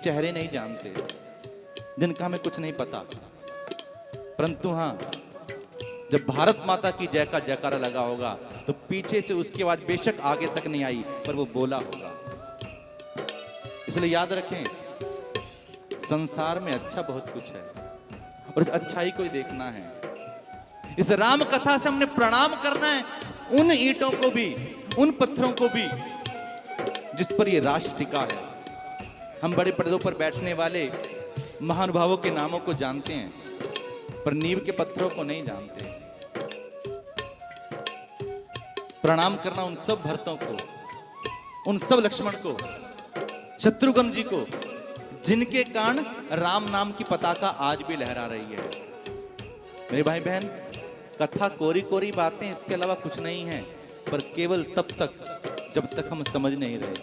चेहरे नहीं जानते, जिनका हमें कुछ नहीं पता, परंतु हाँ, जब भारत माता की जय का जयकारा लगा होगा तो पीछे से उसकी आवाज बेशक आगे तक नहीं आई पर वो बोला होगा। इसलिए याद रखें, संसार में अच्छा बहुत कुछ है और इस अच्छाई को ही देखना है। इस राम कथा से हमने प्रणाम करना है उन ईंटों को भी, उन पत्थरों को भी जिस पर ये राष्ट्र टिका है। हम बड़े पर्दों पर बैठने वाले महानुभावों के नामों को जानते हैं पर नींव के पत्थरों को नहीं जानते। प्रणाम करना उन सब भरतों को, उन सब लक्ष्मण को, शत्रुघ्न जी को, जिनके कारण राम नाम की पताका आज भी लहरा रही है। मेरे भाई बहन, कथा कोरी कोरी बातें, इसके अलावा कुछ नहीं है, पर केवल तब तक जब तक हम समझ नहीं रहे।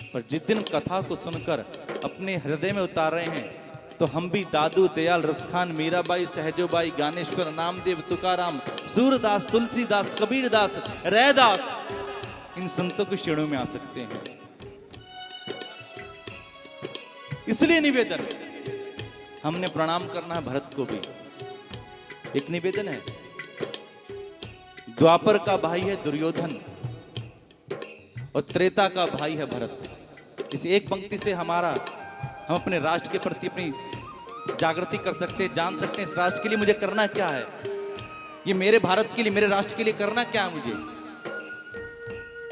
पर जिस दिन कथा को सुनकर अपने हृदय में उतार रहे हैं तो हम भी दादू, दयाल, रसखान, मीराबाई, सहजोबाई, ज्ञानेश्वर, नामदेव, तुकाराम, सूरदास, तुलसीदास, कबीरदास, रैदास, इन संतों के श्रेणियों में आ सकते हैं। इसलिए निवेदन, हमने प्रणाम करना है भरत को भी। एक निवेदन है, द्वापर का भाई है दुर्योधन और त्रेता का भाई है भरत। इस एक पंक्ति से हम अपने राष्ट्र के प्रति अपनी जागृति कर सकते हैं, जान सकते हैं इस राष्ट्र के लिए मुझे करना क्या है, ये मेरे भारत के लिए, मेरे राष्ट्र के लिए करना क्या है मुझे।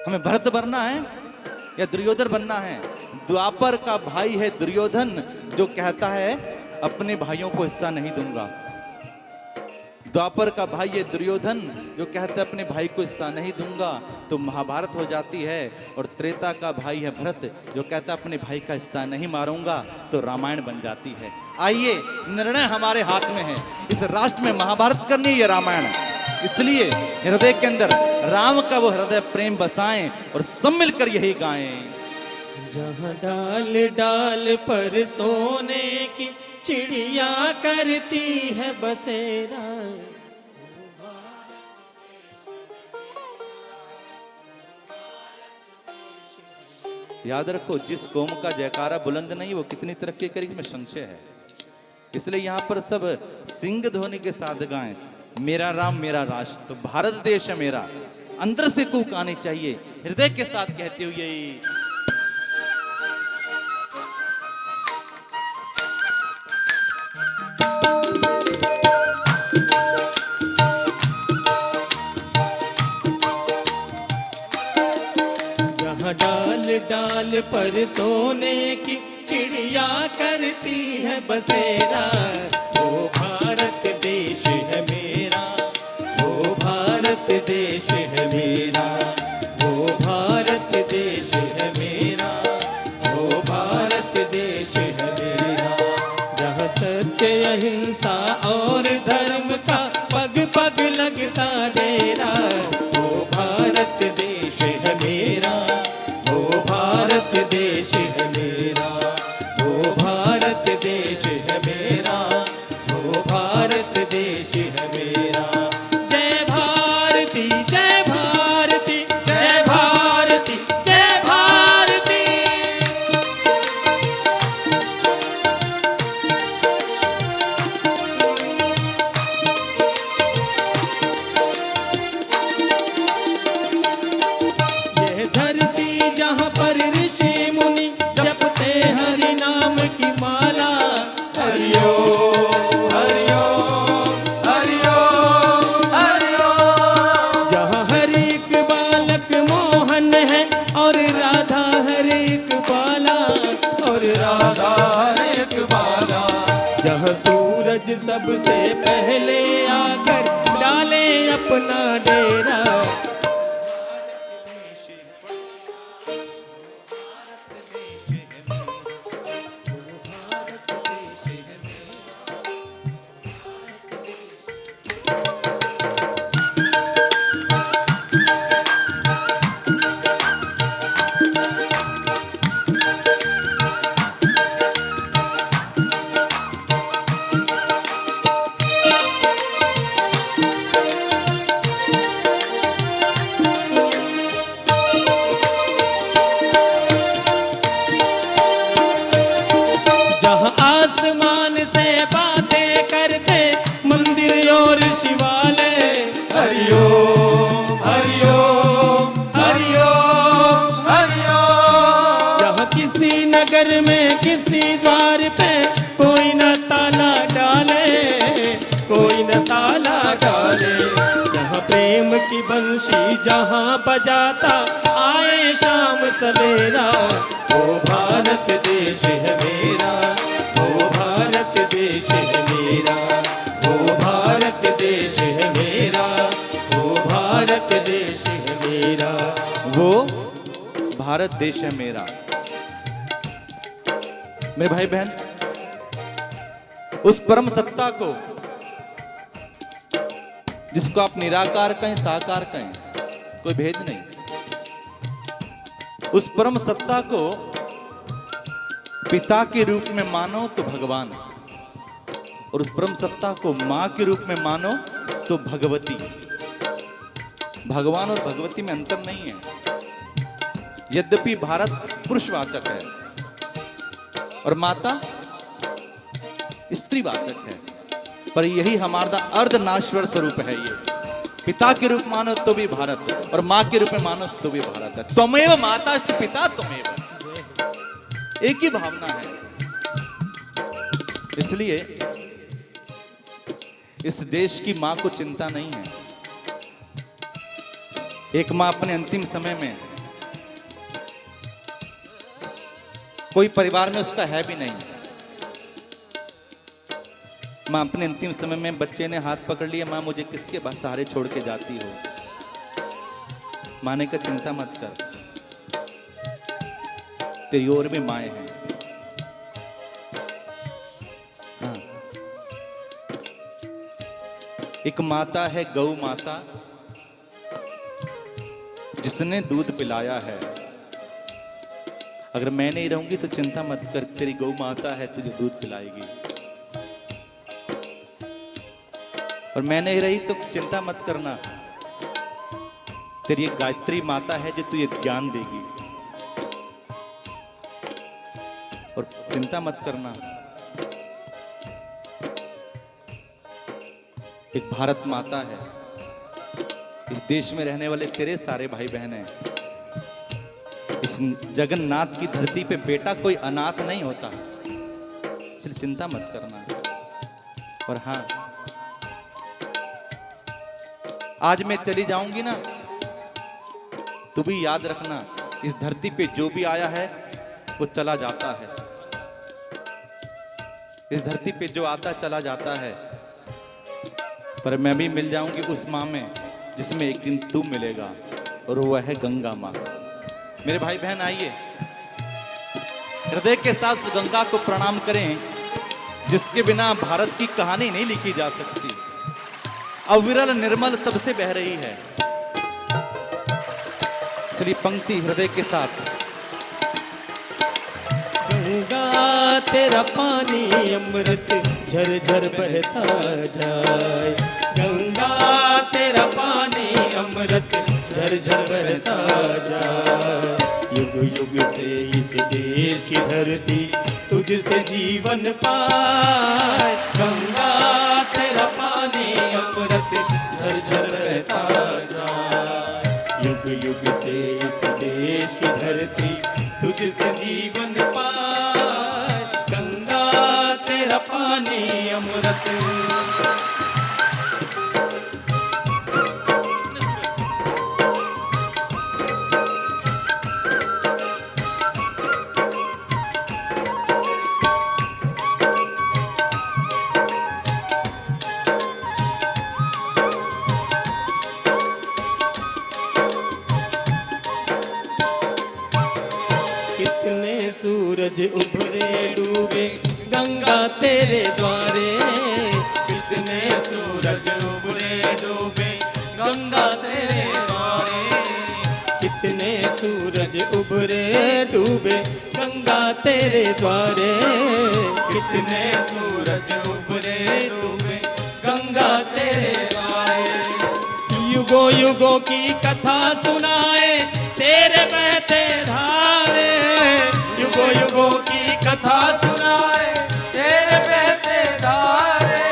हमें भरत बनना है या दुर्योधन बनना है। द्वापर का भाई है दुर्योधन जो कहता है अपने भाइयों को हिस्सा नहीं दूंगा। द्वापर का भाई है दुर्योधन जो कहता है अपने भाई को हिस्सा नहीं दूंगा, तो महाभारत हो जाती है। और त्रेता का भाई है भरत जो कहता है अपने भाई का हिस्सा नहीं मारूंगा, तो रामायण बन जाती है। आइए, निर्णय हमारे हाथ में है, इस राष्ट्र में महाभारत करनी है, ये रामायण। इसलिए हृदय के अंदर राम का वो हृदय प्रेम बसाएं और सब मिलकर यही गाएं। जहाँ डाल डाल पर सोने की चिड़िया करती है बसेरा। याद रखो, जिस कौम का जयकारा बुलंद नहीं वो कितनी तरक्की करेगी, इसमें संशय है। इसलिए यहाँ पर सब सिंह ध्वनि के साथ गाएं, मेरा राम मेरा राष्ट्र, तो भारत देश है मेरा। अंदर से कूक आनी चाहिए, हृदय के साथ कहते हुए डाल डाल पर सोने की चिड़िया करती है बसेरा। वो भारत देश है मेरा, वो भारत देश है मेरा, वो भारत देश है मेरा, वो भारत देश है मेरा। जहाँ सत्य अहिंसा और धर्म का पग पग लगता डेरा। वो भारत देश है मेरा, भारत देश है मेरा, वो भारत देश है मेरा, वो भारत देश है मेरा। जय भारती जय भारती जय भारती जय भारती। यह धरती जहाँ पर ऋषि मुनि जपते हरि नाम की माला। हरिओ हरिओ हरिओ हरिओ। जहाँ हर एक बालक मोहन है और राधा हर एक बाला, और राधा हर एक बाला। जहाँ सूरज सबसे पहले आकर डाले अपना डेरा। जाए किसी द्वार पे, कोई न ताला डाले, कोई न ताला डाले। यहाँ प्रेम की बंशी जहाँ बजाता आए शाम सवेरा, वो भारत देश है मेरा, वो भारत देश है मेरा, वो भारत देश है मेरा, वो भारत देश है मेरा। वो भारत देश है मेरा। मेरे भाई बहन, उस परम सत्ता को, जिसको आप निराकार कहें साकार कहें, कोई भेद नहीं, उस परम सत्ता को पिता के रूप में मानो तो भगवान, और उस परम सत्ता को मां के रूप में मानो तो भगवती। भगवान और भगवती में अंतर नहीं है। यद्यपि भारत पुरुषवाचक है और माता स्त्रीवाचक है, पर यही हमारा अर्धनाश्वर स्वरूप है। ये पिता के रूप मानो तो भी भारत, और मां के रूप में मानो तो भी भारत है। त्वमेव माताश्च पिता त्वमेव, एक ही भावना है। इसलिए इस देश की मां को चिंता नहीं है। एक मां अपने अंतिम समय में, कोई परिवार में उसका है भी नहीं, मां अपने अंतिम समय में बच्चे ने हाथ पकड़ लिया, मां मुझे किसके पास सहारे छोड़ के जाती हो। मां ने कहा चिंता मत कर, तेरी ओर भी माएं हैं। हाँ। एक माता है गौ माता, जिसने दूध पिलाया है। अगर मैं नहीं रहूंगी तो चिंता मत कर, तेरी गौ माता है तुझे दूध पिलाएगी। और मैं नहीं रही तो चिंता मत करना, तेरी एक गायत्री माता है जो तुझे ज्ञान देगी। और चिंता मत करना, एक भारत माता है। इस देश में रहने वाले तेरे सारे भाई बहन हैं। इस जगन्नाथ की धरती पे बेटा कोई अनाथ नहीं होता, इसलिए चिंता मत करना। और हाँ, आज मैं चली जाऊंगी ना, तू भी याद रखना, इस धरती पे जो भी आया है वो चला जाता है। इस धरती पे जो आता है चला जाता है, पर मैं भी मिल जाऊंगी उस माँ में जिसमें एक दिन तू मिलेगा, और वह है गंगा माँ। मेरे भाई बहन आइए, हृदय के साथ उस गंगा को प्रणाम करें, जिसके बिना भारत की कहानी नहीं लिखी जा सकती। अविरल निर्मल तब से बह रही है। इसलिए पंक्ति हृदय के साथ। गंगा तेरा पानी अमृत झरझर बहता जाए, गंगा तेरा पानी अमृत झरझर बहता जाए। युग युग से इस देश की धरती तुझसे जीवन पाए, गंगा तेरा पानी अमृत झरझर बहता जाए। युग युग से इस देश की धरती तुझसे जीवन पाए, गंगा तेरा पानी अमृत। सूरज उभरे डूबे गंगा तेरे द्वारे, कितने सूरज उभरे डूबे गंगा तेरे द्वारे, कितने सूरज उभरे डूबे गंगा तेरे द्वारे, कितने सूरज उभरे डूबे गंगा तेरे द्वारे। युगों युगों की कथा सुनाए तेरे बहते धारे, युगों युगों की कथा सुनाए तेरे बहते धारे।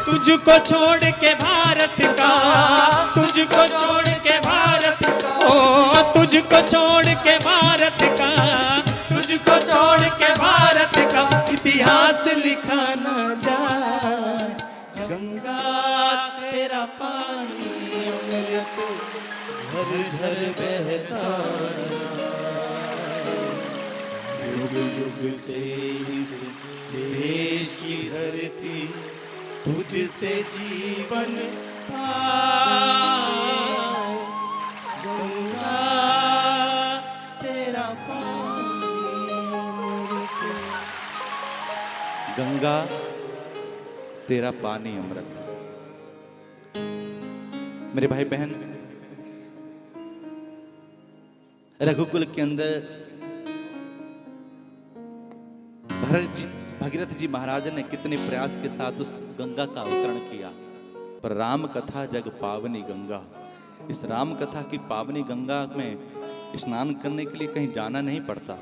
तुझको छोड़ के भारत का, तुझको छोड़ के भारत का, ओ तुझको छोड़ के भारत का, तुझको छोड़ के भारत झर बहता युग युग से इस देश की धरती तुझसे जीवन पाए। गंगा तेरा पानी, गंगा तेरा पानी अमृत। मेरे भाई बहन, रघुकुल के अंदर भगीरथ जी महाराज ने कितने प्रयास के साथ उस गंगा का अवतरण किया, पर राम कथा जग पावनी गंगा, इस राम कथा की पावनी गंगा में स्नान करने के लिए कहीं जाना नहीं पड़ता,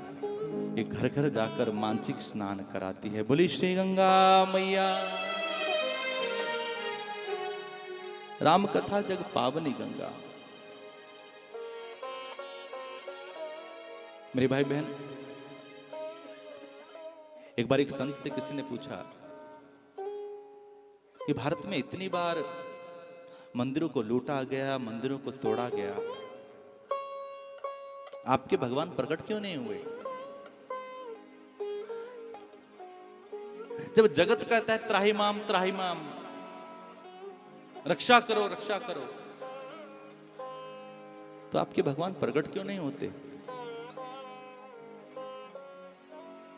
ये घर घर जाकर मानसिक स्नान कराती है। बोली श्री गंगा मैया। राम कथा जग पावनी गंगा। मेरे भाई बहन, एक बार एक संत से किसी ने पूछा कि भारत में इतनी बार मंदिरों को लूटा गया, मंदिरों को तोड़ा गया, आपके भगवान प्रकट क्यों नहीं हुए? जब जगत कहता है त्राही माम, रक्षा करो रक्षा करो, तो आपके भगवान प्रकट क्यों नहीं होते?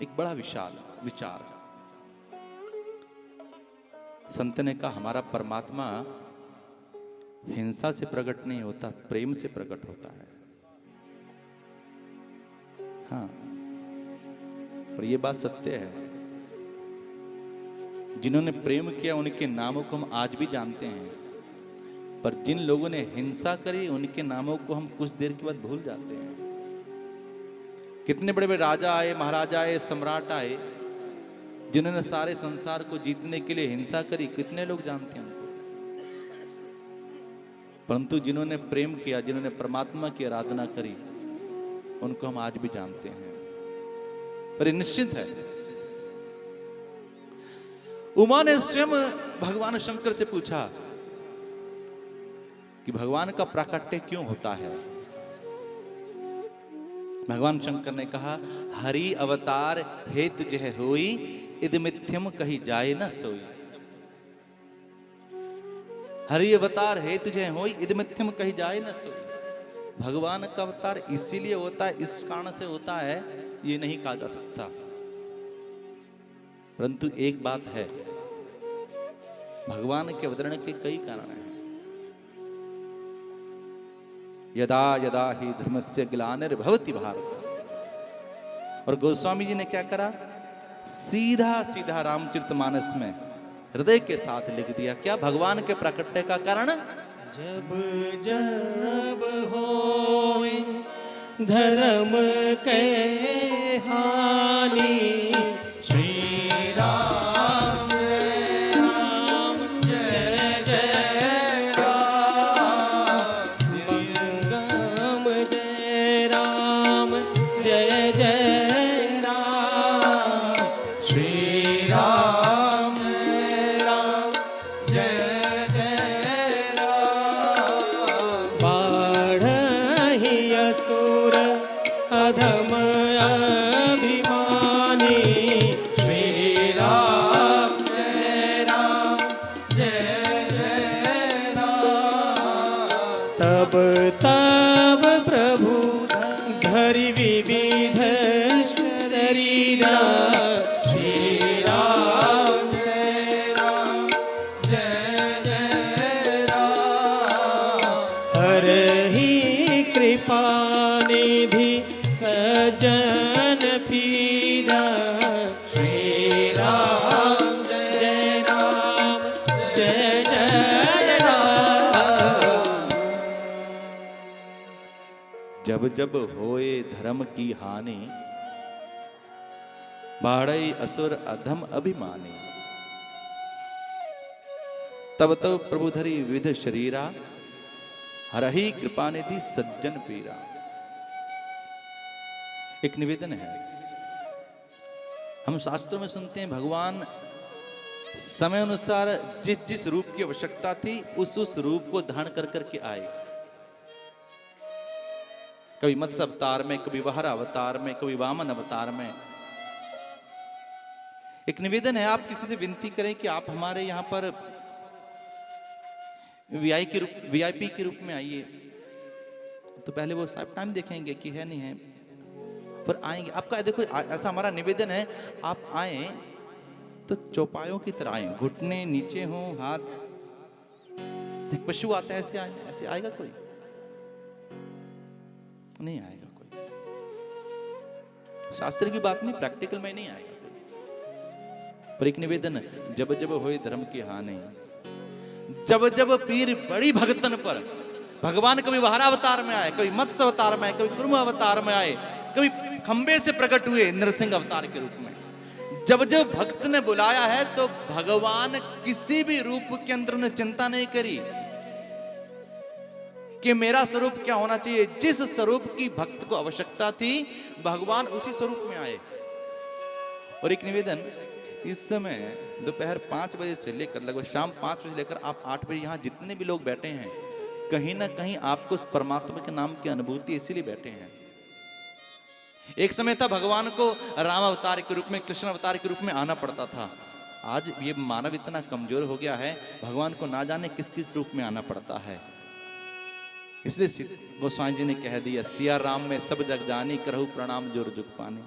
एक बड़ा विशाल विचार। संत ने कहा हमारा परमात्मा हिंसा से प्रकट नहीं होता, प्रेम से प्रकट होता है। हाँ, पर यह बात सत्य है। जिन्होंने प्रेम किया उनके नामों को हम आज भी जानते हैं, पर जिन लोगों ने हिंसा करी उनके नामों को हम कुछ देर के बाद भूल जाते हैं। कितने बड़े बड़े राजा आए, महाराजा आए, सम्राट आए, जिन्होंने सारे संसार को जीतने के लिए हिंसा करी, कितने लोग जानते हैं उनको? परंतु जिन्होंने प्रेम किया, जिन्होंने परमात्मा की आराधना करी, उनको हम आज भी जानते हैं। पर ये निश्चित है, उमा ने स्वयं भगवान शंकर से पूछा कि भगवान का प्राकट्य क्यों होता है? भगवान शंकर ने कहा हरि अवतार हेतु जह होई, इद मिथ्यम कही जाए न सोई। हरि अवतार हेतु जह होई, इद मिथ्यम कही जाए न सोई। भगवान का अवतार इसीलिए होता है, इस कारण से होता है, ये नहीं कहा जा सकता। परंतु एक बात है, भगवान के अवतरण के कई कारण हैं। यदा यदा ही धर्मस्य ग्लानिर्भवति भारत। और गोस्वामी जी ने क्या करा, सीधा सीधा रामचरितमानस में हृदय के साथ लिख दिया। क्या? भगवान के प्राकट्य का कारण जब जब होए धर्म के हानि, श्री राम राम जय जय राम, जय राम जय जय राम, श्री राम राम जय जय राम। बाढ़हि असुर अधम अभिमानी, श्री राम जय जय राम। तब तब प्रभु धरि विविध शरीरा, श्री राम जय जय राम। हरहि कृपा निधि सज्जन पीरा, श्री राम जय जय राम। जब जब होए धर्म की हानि, बाढ़ई असुर अधम अभिमानी। तब तब प्रभु धरी विविध शरीरा, हरहि कृपा निधि सज्जन पीरा। एक निवेदन है, हम शास्त्रों में सुनते हैं भगवान समय अनुसार जिस जिस रूप की आवश्यकता थी उस रूप को धारण कर करके आए। कभी मत्स्य अवतार में, कभी वराह अवतार में, कभी वामन अवतार में। एक निवेदन है, आप किसी से विनती करें कि आप हमारे यहाँ पर वीआईपी के रूप में आइए, तो पहले वो टाइम देखेंगे कि है नहीं है, पर आएंगे। आपका देखो ऐसा हमारा निवेदन है, आप आए तो चौपायों की तरह आए, घुटने नीचे हों, हाथ, पशु आता है ऐसे आए, ऐसे आएगा कोई? नहीं आएगा कोई। शास्त्र की बात नहीं, प्रैक्टिकल में नहीं आएगा कोई। पर एक निवेदन, जब जब होए धर्म की हानि, जब जब पीर बड़ी भगतन पर, भगवान कभी वराह अवतार में आए, कभी मत्स्य अवतार में आए, कभी कुर्म अवतार में आए, कभी खंबे से प्रकट हुए नरसिंह अवतार के रूप में। जब जब भक्त ने बुलाया है तो भगवान किसी भी रूप के अंदर ने चिंता नहीं करी कि मेरा स्वरूप क्या होना चाहिए। जिस स्वरूप की भक्त को आवश्यकता थी, भगवान उसी स्वरूप में आए। और एक निवेदन, इस समय दोपहर 5 बजे से लेकर लगभग शाम 5 बजे लेकर आप 8 बजे यहाँ जितने भी लोग बैठे हैं, कहीं ना कहीं आपको उस परमात्मा के नाम की अनुभूति इसीलिए बैठे हैं। एक समय था भगवान को राम अवतार के रूप में, कृष्ण अवतार के रूप में आना पड़ता था। आज ये मानव इतना कमजोर हो गया है, भगवान को ना जाने किस किस रूप में आना पड़ता है। इसलिए गोस्वामी जी ने कह दिया, सिया राम में सब जग जानी, करहु प्रणाम जोर जुग पाने।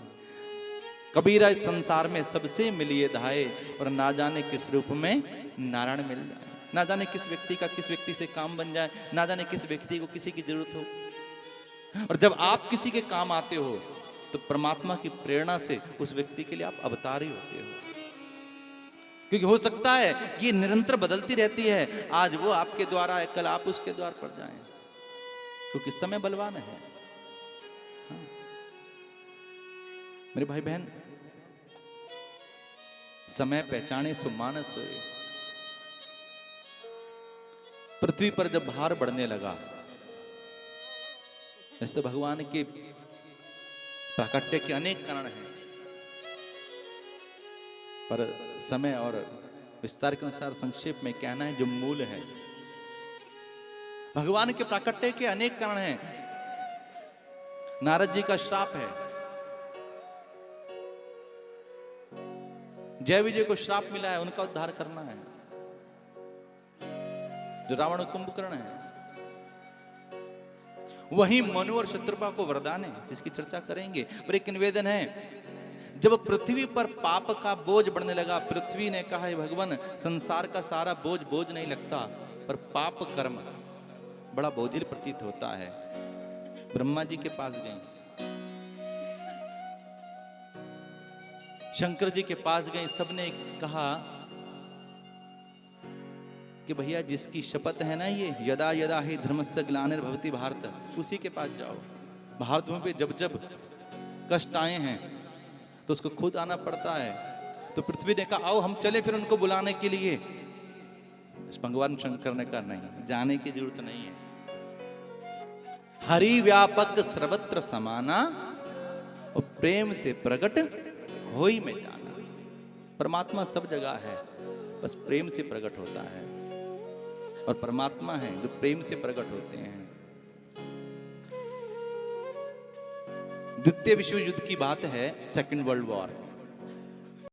कबीरा इस संसार में सबसे मिलिए धाये, और ना जाने किस रूप में नारायण मिल जाए। ना जाने किस व्यक्ति का किस व्यक्ति से काम बन जाए, ना जाने किस व्यक्ति को किसी की जरूरत हो। और जब आप किसी के काम आते हो तो परमात्मा की प्रेरणा से उस व्यक्ति के लिए आप अवतार ही होते हो। क्योंकि हो सकता है ये निरंतर बदलती रहती है, आज वो आपके द्वारा है, कल आप उसके द्वार पर जाएं, क्योंकि समय बलवान है। हाँ। मेरे भाई बहन, समय पहचाने सो मानस सोए। पृथ्वी पर जब भार बढ़ने लगा, ऐसे भगवान के प्राकट्य के अनेक कारण हैं, पर समय और विस्तार के अनुसार संक्षेप में कहना है जो मूल है। भगवान के प्राकट्य के अनेक कारण हैं। नारद जी का श्राप है, जय विजय को श्राप मिला है, उनका उद्धार करना है। जो रावण कुंभकर्ण है, वही मनु और शत्रुपा को वरदान है, जिसकी चर्चा करेंगे। पर एक निवेदन है, जब पृथ्वी पर पाप का बोझ बढ़ने लगा, पृथ्वी ने कहा, हे भगवान, संसार का सारा बोझ बोझ नहीं लगता, पर पाप कर्म बड़ा बोझिल प्रतीत होता है। ब्रह्मा जी के पास गई, शंकर जी के पास गए, सबने कहा कि भैया जिसकी शपथ है ना, ये यदा यदा ही धर्मस्य ग्लानिर्भवति भारत, उसी के पास जाओ। भारत भूमि पे जब जब कष्ट आए हैं तो उसको खुद आना पड़ता है। तो पृथ्वी ने कहा, आओ हम चले फिर उनको बुलाने के लिए। भगवान शंकर ने कहा, नहीं, जाने की जरूरत नहीं है। हरि व्यापक सर्वत्र समाना, और प्रेम ते प्रगट होई में जाना। परमात्मा सब जगह है, बस प्रेम से प्रकट होता है। और परमात्मा है जो प्रेम से प्रकट होते हैं। द्वितीय विश्व युद्ध की बात है, सेकंड वर्ल्ड वॉर।